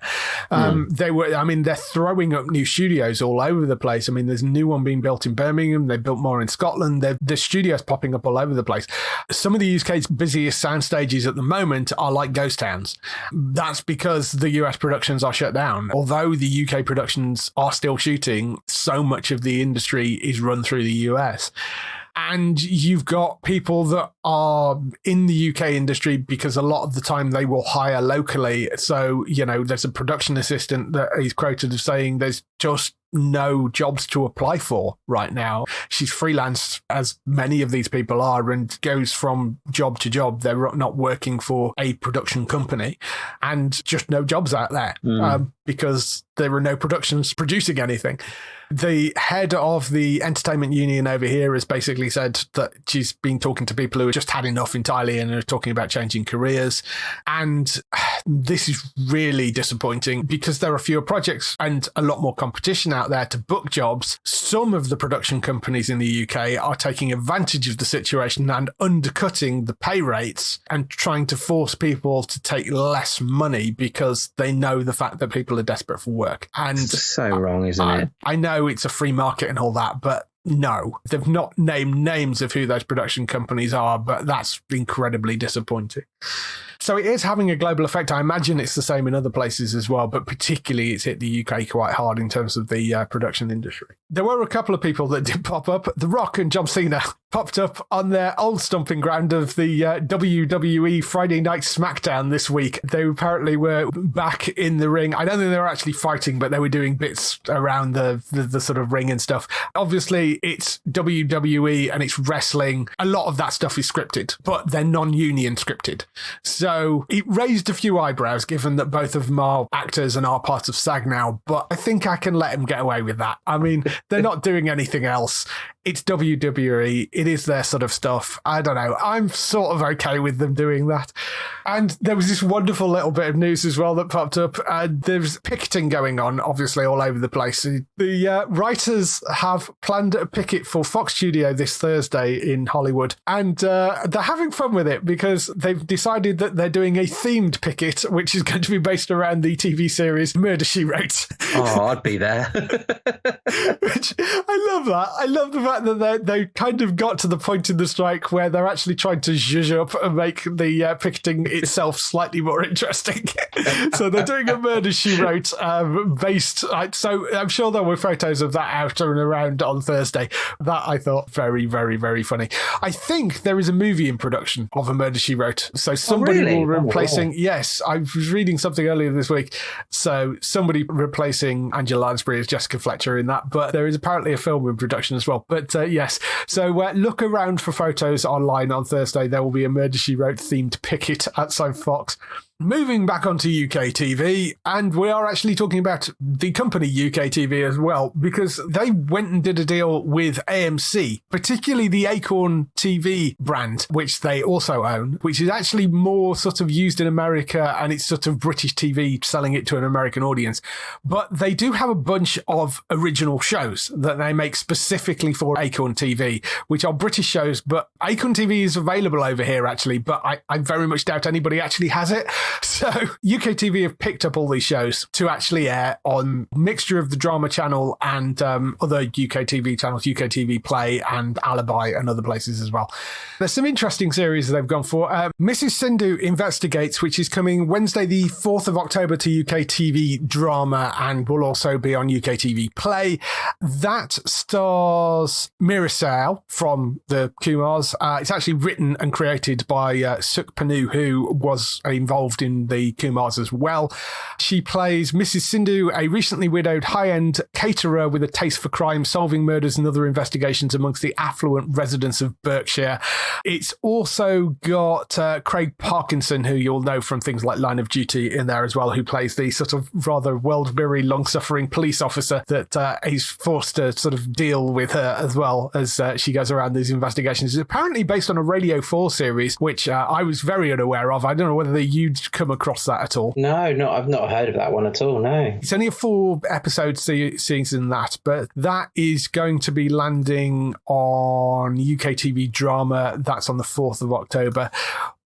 They're throwing up new studios all over the place. I mean, there's a new one being built in Birmingham. They built more in Scotland. There's studios popping up all over the place. Some of the UK's busiest sound stages at the moment are like ghost towns. That's because the US productions are shut down. Although the UK productions are still shooting, so much of the industry is run through the US. And you've got people that are in the UK industry because a lot of the time they will hire locally. So, there's a production assistant that is quoted as saying there's just no jobs to apply for right now. She's freelance, as many of these people are, and goes from job to job. They're not working for a production company, and just no jobs out there because there are no productions producing anything. The head of the entertainment union over here has basically said that she's been talking to people who have just had enough entirely and are talking about changing careers. And this is really disappointing, because there are fewer projects and a lot more competition out there to book jobs. Some of the production companies in the UK are taking advantage of the situation and undercutting the pay rates and trying to force people to take less money because they know the fact that people are desperate for work. And it's so wrong, isn't it? I know it's a free market and all that, but no, they've not named names of who those production companies are, but that's incredibly disappointing. So it is having a global effect. I imagine it's the same in other places as well, but particularly it's hit the UK quite hard in terms of the production industry. There were a couple of people that did pop up. The Rock and John Cena popped up on their old stomping ground of the WWE Friday Night SmackDown this week. They apparently were back in the ring. I don't think they were actually fighting, but they were doing bits around the sort of ring and stuff. Obviously, it's WWE and it's wrestling. A lot of that stuff is scripted, but they're non-union scripted. So So it raised a few eyebrows, given that both of them are actors and are part of SAG now, but I think I can let them get away with that. I mean, they're not doing anything else. It's WWE. It is their sort of stuff. I don't know. I'm sort of okay with them doing that. And there was this wonderful little bit of news as well that popped up. There's picketing going on, obviously, all over the place. The writers have planned a picket for Fox Studio this Thursday in Hollywood. And they're having fun with it because they've decided that they're doing a themed picket, which is going to be based around the TV series Murder, She Wrote. Oh, I'd be there. Which, I love that. I love the fact that they kind of got to the point in the strike where they're actually trying to zhuzh up and make the picketing itself slightly more interesting. So they're doing a Murder, She Wrote based. So I'm sure there were photos of that out and around on Thursday. That I thought very, very, very funny. I think there is a movie in production of a Murder, She Wrote. So somebody will be replacing. Yes, I was reading something earlier this week. So somebody replacing Angela Lansbury as Jessica Fletcher in that. But there is apparently a film in production as well. But yes, so look around for photos online on Thursday. There will be a Murder, She Wrote themed picket outside Fox. Moving back onto UK TV, and we are actually talking about the company UK TV as well, because they went and did a deal with AMC, particularly the Acorn TV brand, which they also own, which is actually more sort of used in America, and it's sort of British TV selling it to an American audience. But they do have a bunch of original shows that they make specifically for Acorn TV, which are British shows, but Acorn TV is available over here actually, but I very much doubt anybody actually has it. So UK TV have picked up all these shows to actually air on a mixture of the drama channel and other UK TV channels, UK TV Play and Alibi and other places as well. There's some interesting series they've gone for. Mrs. Sindhu Investigates, which is coming Wednesday the 4th of October to UK TV Drama and will also be on UK TV Play. That stars Meera Syal from the Kumars. It's actually written and created by Suk Panu, who was involved in the Kumars as well. She plays Mrs. Sindhu, a recently widowed high-end caterer with a taste for crime, solving murders and other investigations amongst the affluent residents of Berkshire. It's also got Craig Parkinson, who you'll know from things like Line of Duty, in there as well, who plays the sort of rather world-weary, long-suffering police officer that is forced to sort of deal with her as well as she goes around these investigations. It's apparently based on a Radio 4 series, which I was very unaware of. I don't know whether you'd come across that at all. No, I've not heard of that one at all, no. It's only a 4-episode season, that, but that is going to be landing on UK TV Drama. That's on the 4th of October.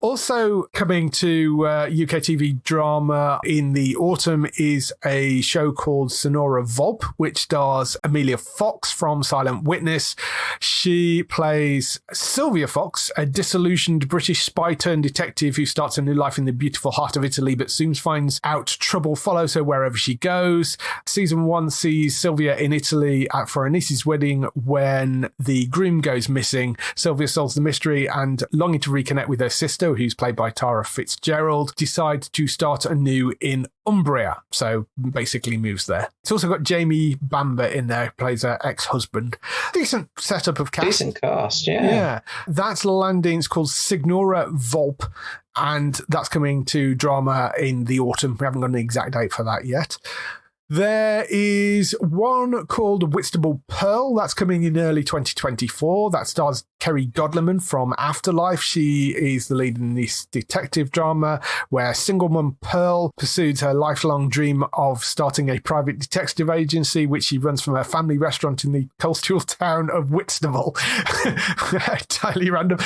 Also coming to UK TV Drama in the autumn is a show called Sonora Volp, which stars Amelia Fox from Silent Witness. She plays Sylvia Fox, a disillusioned British spy-turned-detective who starts a new life in the beautiful heart of Italy, but soon finds out trouble follows her wherever she goes. Season 1 sees Sylvia in Italy for her niece's wedding when the groom goes missing. Sylvia solves the mystery and, longing to reconnect with her sister, who's played by Tara Fitzgerald, decides to start anew in Umbria. So basically moves there. It's also got Jamie Bamber in there, who plays her ex-husband. Decent setup of cast. Decent cast, yeah. Yeah. That's landing. It's called Signora Volp, and that's coming to drama in the autumn. We haven't got an exact date for that yet. There is one called Whitstable Pearl. That's coming in early 2024. That stars Kerry Godliman from Afterlife. She is the lead in this detective drama where single mum Pearl pursues her lifelong dream of starting a private detective agency, which she runs from her family restaurant in the coastal town of Whitstable. Entirely random.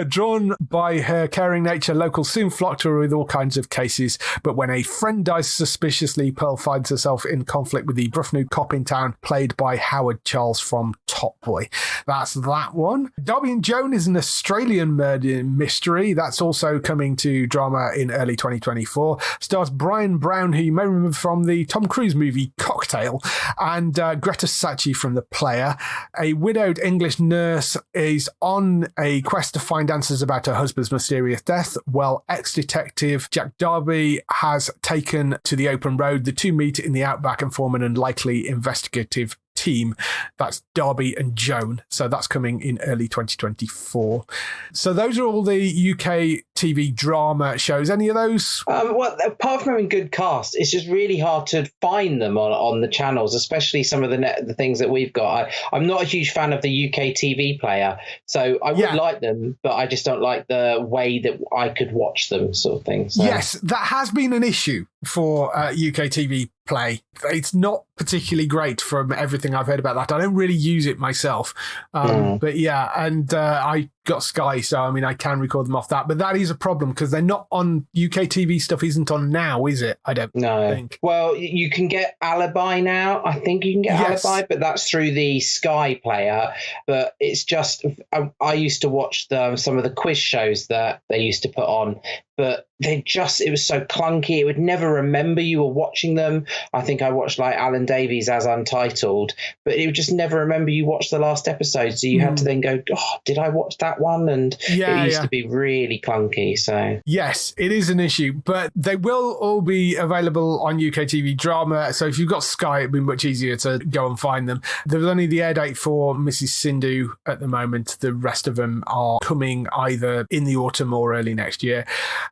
Drawn by her caring nature, locals soon flock to her with all kinds of cases. But when a friend dies suspiciously, Pearl finds herself in conflict with the gruff new cop in town, played by Howard Charles from Top Boy. That's that one. Darby and Joan is an Australian murder mystery. That's also coming to drama in early 2024. Stars Brian Brown, who you may remember from the Tom Cruise movie Cocktail, and Greta Sacchi from The Player. A widowed English nurse is on a quest to find answers about her husband's mysterious death, while ex-detective Jack Darby has taken to the open road. The two meet in the outback and form an unlikely investigative team. That's Darby and Joan. So that's coming in early 2024. So those are all the UK TV drama shows. Any of those? Well, apart from having good cast, it's just really hard to find them on the channels, especially some of the things that we've got. I'm not a huge fan of the UK TV player, so I would like them, but I just don't like the way that I could watch them, sort of thing. So. Yes, that has been an issue for UK TV Play. It's not particularly great from everything I've heard about that. I don't really use it myself. But yeah, and I got Sky, so I mean, I can record them off that. But that is a problem because they're not on. UK TV stuff isn't on now, is it? I don't think. Well, you can get Alibi now. I think you can get Alibi, but that's through the Sky player. But it's just, I used to watch some of the quiz shows that they used to put on, but it was so clunky. It would never remember you were watching them. I think I watched like Alan Davies as Untitled, but it would just never remember you watched the last episode. So you had to then go, did I watch that one? And it used to be really clunky. So yes, it is an issue, but they will all be available on UK TV drama. So if you've got Sky, it'd be much easier to go and find them. There's only the air date for Mrs. Sindhu at the moment. The rest of them are coming either in the autumn or early next year.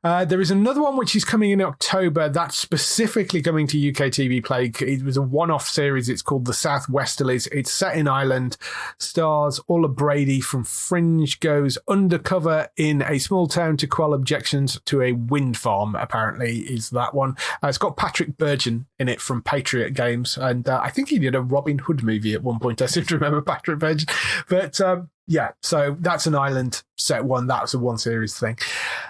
There is another one which is coming in October that's specifically coming to UK TV Play. It was a one-off series. It's called The Southwesterlies. It's set in Ireland, stars Orla Brady from Fringe, goes undercover in a small town to quell objections to a wind farm, apparently, is that one. It's got Patrick Bergin in it from Patriot Games, and I think he did a Robin Hood movie at one point. I seem to remember Patrick Bergin. But yeah, so that's an Ireland set one. That's a one series thing.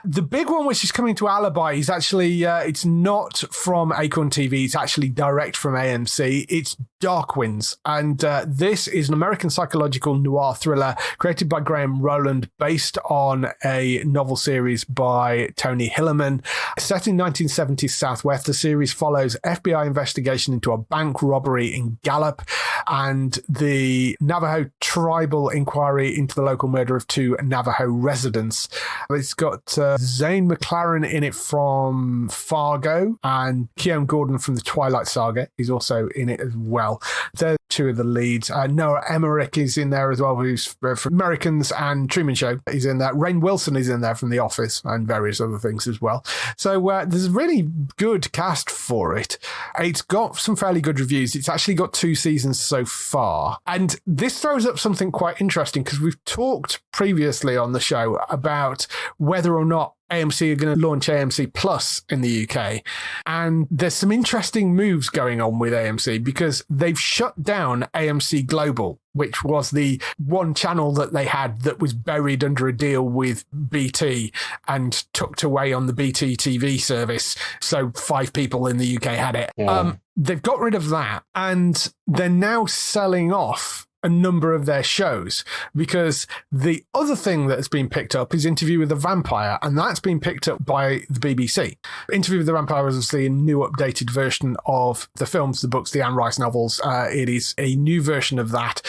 The big one, which is coming to Alibi, is actually, it's not from Acorn TV. It's actually direct from AMC. It's Dark Winds. And this is an American psychological noir thriller created by Graham Rowland, based on a novel series by Tony Hillerman. Set in 1970s Southwest, the series follows FBI investigation into a bank robbery in Gallup and the Navajo tribal inquiry into the local murder of two Navajo residents. It's got Zane McLaren in it from Fargo, and Keon Gordon from the Twilight Saga is also in it as well. They're two of the leads. Noah Emmerich is in there as well, who's from Americans and Truman Show. He's in there. Rainn Wilson is in there from The Office and various other things as well. So there's a really good cast for it. It's got some fairly good reviews. It's actually got 2 seasons so far. And this throws up something quite interesting because we've talked previously on the show about whether or not AMC are going to launch AMC Plus in the UK. And there's some interesting moves going on with AMC because they've shut down AMC Global, which was the one channel that they had that was buried under a deal with BT and tucked away on the BT TV service. So 5 people in the UK had it. Yeah. They've got rid of that, and they're now selling off a number of their shows, because the other thing that has been picked up is Interview with the Vampire, and that's been picked up by the BBC. Interview with the Vampire is obviously a new updated version of the films, the books, the Anne Rice novels. It is a new version of that.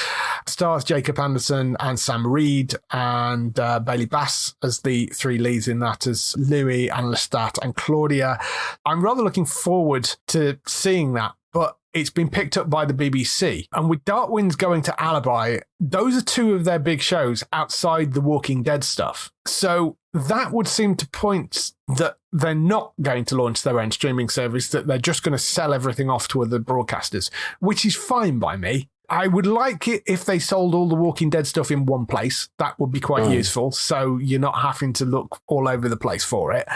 Stars Jacob Anderson and Sam Reed and Bailey Bass as the 3 leads in that, as Louis and Lestat and Claudia. I'm rather looking forward to seeing that, but it's been picked up by the BBC. And with Dark Winds going to Alibi, those are 2 of their big shows outside the Walking Dead stuff. So that would seem to point that they're not going to launch their own streaming service, that they're just going to sell everything off to other broadcasters, which is fine by me. I would like it if they sold all the Walking Dead stuff in one place. That would be quite useful, so you're not having to look all over the place for it.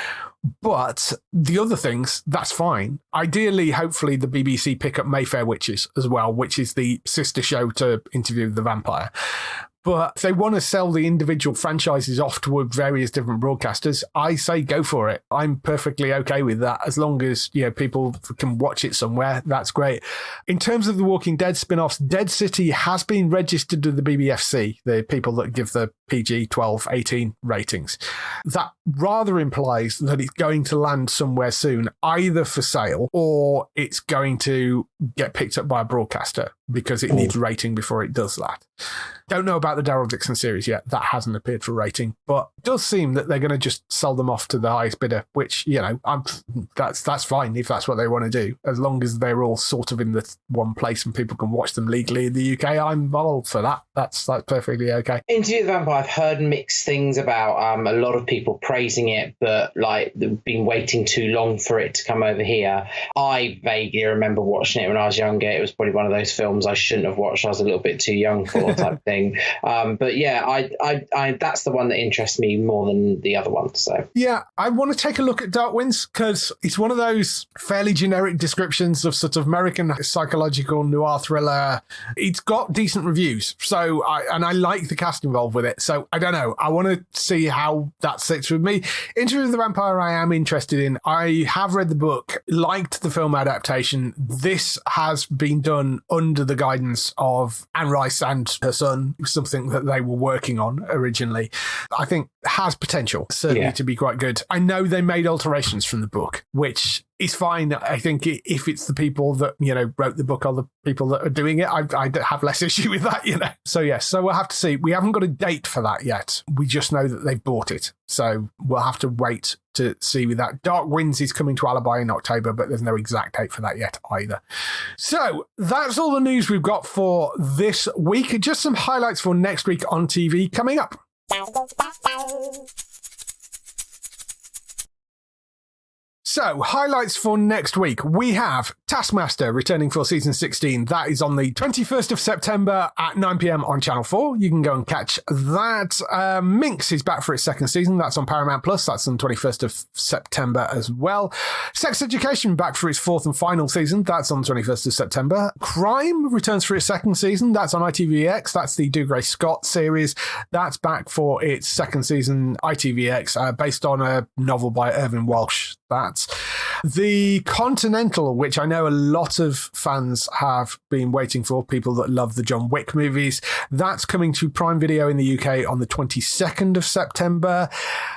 But the other things, that's fine. Ideally, hopefully, the BBC pick up Mayfair Witches as well, which is the sister show to Interview with the Vampire. But if they want to sell the individual franchises off to various different broadcasters, I say go for it. I'm perfectly okay with that. As long as, people can watch it somewhere, that's great. In terms of the Walking Dead spin-offs, Dead City has been registered with the BBFC, the people that give the PG 12, 18 ratings. That rather implies that it's going to land somewhere soon, either for sale or it's going to get picked up by a broadcaster. because it needs rating before it does that. Don't know about the Daryl Dixon series yet. That hasn't appeared for rating, but it does seem that they're going to just sell them off to the highest bidder, which, that's fine if that's what they want to do. As long as they're all sort of in the one place and people can watch them legally in the UK, I'm all for that. That's perfectly okay. Interview with the Vampire, I've heard mixed things about a lot of people praising it, but like they've been waiting too long for it to come over here. I vaguely remember watching it when I was younger. It was probably one of those films I shouldn't have watched. I was a little bit too young for type thing. But yeah, I that's the one that interests me more than the other one. So yeah, I want to take a look at Dark Winds because it's one of those fairly generic descriptions of sort of American psychological noir thriller. It's got decent reviews, so I like the cast involved with it. So I don't know. I want to see how that sits with me. Interview with the Vampire, I am interested in. I have read the book, liked the film adaptation. This has been done under the guidance of Anne Rice and her son, something that they were working on originally. I think has potential, certainly, to be quite good. I know they made alterations from the book, which is fine. I think if it's the people that, wrote the book or the people that are doing it, I have less issue with that, So, yes, so we'll have to see. We haven't got a date for that yet. We just know that they've bought it. So we'll have to wait to see with that. Dark Winds is coming to Alibi in October, but there's no exact date for that yet either. So that's all the news we've got for this week. Just some highlights for next week on TV coming up. So, highlights for next week. We have Taskmaster returning for season 16. That is on the 21st of September at 9 p.m. on Channel 4. You can go and catch that. Minx is back for its second season. That's on Paramount Plus. That's on the 21st of September as well. Sex Education back for its fourth and final season. That's on the 21st of September. Crime returns for its second season. That's on ITVX. That's the Dougray Scott series. That's back for its second season, ITVX, based on a novel by Irving Welsh. That's The Continental, which I know a lot of fans have been waiting for, people that love the John Wick movies. That's coming to Prime Video in the UK on the 22nd of September.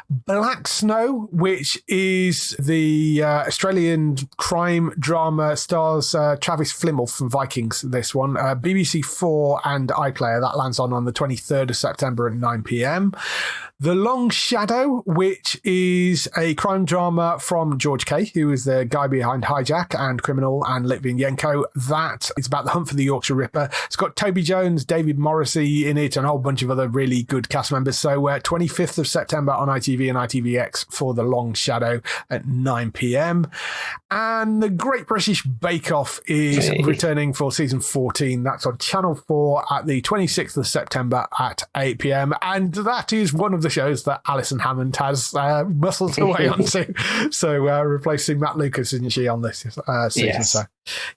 Black Snow, which is the Australian crime drama, stars Travis Fimmel from Vikings, this one. BBC 4 and iPlayer. That lands on the 23rd of September at 9 p.m. The Long Shadow, which is a crime drama from George Kay, who is the guy behind Hijack and Criminal and Litvinenko. That is about the hunt for the Yorkshire Ripper. It's got Toby Jones, David Morrissey in it, and a whole bunch of other really good cast members. So 25th of September on ITV and ITVX for The Long Shadow at 9 p.m. And The Great British Bake Off is returning for season 14. That's on Channel 4 at the 26th of September at 8 p.m. And that is one of the shows that Alison Hammond has muscled her way onto. So replacing Matt Lucas, isn't she, on this season? Yes. So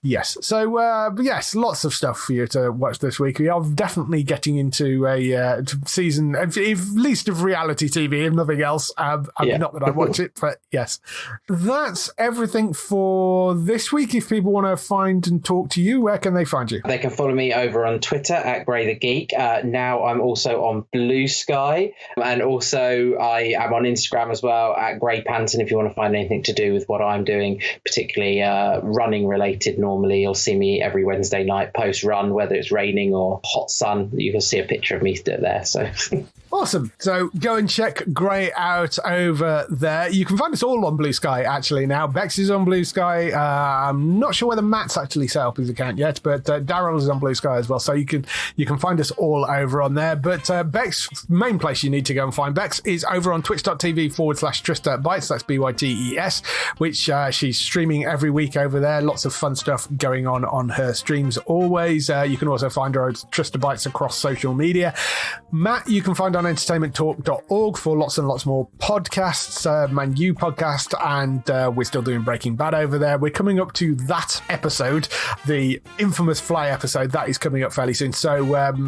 yes. So yes, lots of stuff for you to watch this week. We are definitely getting into a season, at least of reality TV, if nothing else. Not that I watch it, but yes. That's everything for this week. If people want to find and talk to you, where can they find you? They can follow me over on Twitter at Gray the Geek. Now I'm also on Blue Sky, and also I am on Instagram as well at Gray Panton if you want to find anything to do with what I'm doing, particularly running related. Normally you'll see me every Wednesday night post run, whether it's raining or hot sun. You can see a picture of me there. So awesome. So go and check Gray out over there. You can find us all on Blue Sky actually now. Bex is on Blue Sky. I'm not sure whether Matt's actually set up his account yet, but Daryl is on Blue Sky as well. So you can find us all over on there. But Bex, main place you need to go and find Bex is over on twitch.tv/Trista Bytes. That's BYTES, which she's streaming every week over there. Lots of fun stuff going on her streams always. You can also find her at Trista Bytes across social media. Matt, you can find on entertainmenttalk.org for lots and lots more podcasts, Man U podcast, and we're still doing Breaking Bad over there. We're coming up to that episode, the infamous Fly episode. That is coming up fairly soon, so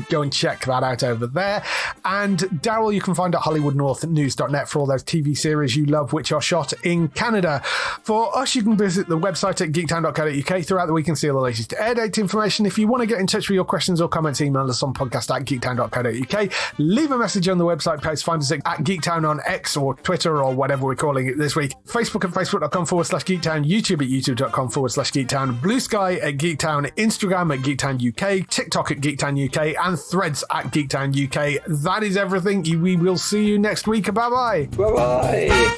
go and check that out over there. And Daryl, you can find at HollywoodNorthNews.net for all those TV series you love which are shot in Canada. For us, you can visit the website at geektown.co.uk throughout the week and see all the latest air date information. If you want to get in touch with your questions or comments, email us on podcast@geektown.co.uk. Leave a message message on the website page. Find us at Geektown on X or Twitter or whatever we're calling it this week. Facebook at facebook.com/Geektown, YouTube at youtube.com/Geektown, Blue Sky at Geektown, Instagram at Geektown UK, TikTok at Geektown UK, and Threads at Geektown UK. That is everything. We will see you next week. Bye-bye. Bye-bye.